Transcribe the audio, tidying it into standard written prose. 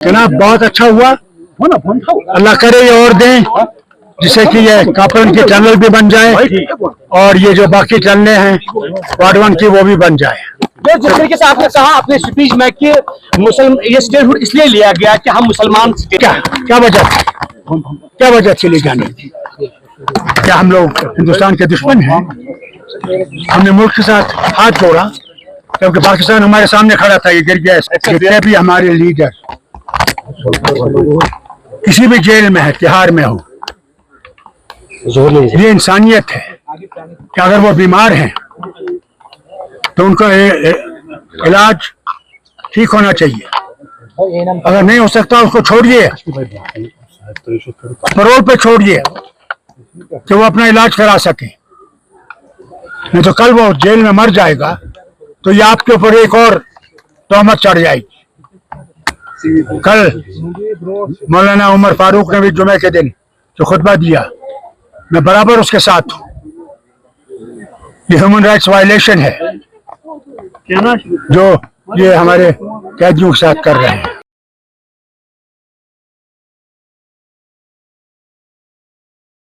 जनाब बहुत अच्छा हुआ। अल्लाह करे ये और दें, जिससे कि ये कापरन की टनल भी बन जाए और ये जो बाकी टनलें हैं वार्ड 1 की वो भी बन जाए। तो जिस तरीके से आपने कहा अपने स्पीच में कि ये स्टेटहुड इसलिए लिया गया कि हम मुसलमान क्या वजह थी ले जाने की? क्या हम लोग हिंदुस्तान के दुश्मन हैं? हमने मुल्क के साथ हाथ जोड़ा क्योंकि पाकिस्तान हमारे सामने खड़ा था, ये गिर गया। जितने भी हमारे लीडर किसी भी जेल में है, तिहाड़ में हो, ये इंसानियत है कि अगर वो बीमार हैं तो उनका इलाज ठीक होना चाहिए। अगर नहीं हो सकता उसको छोड़िए, पैरोल पे छोड़िए कि वो अपना इलाज करा सके, नहीं तो कल वो जेल में मर जाएगा तो ये आपके ऊपर एक और तहमत चढ़ जाएगी। कल मौलाना उमर फारूक ने भी जुमे के दिन जो खुतबा दिया, मैं बराबर उसके साथ हूँ। ये ह्यूमन राइट्स वायलेशन है जो ये हमारे कैदियों के साथ कर रहे हैं।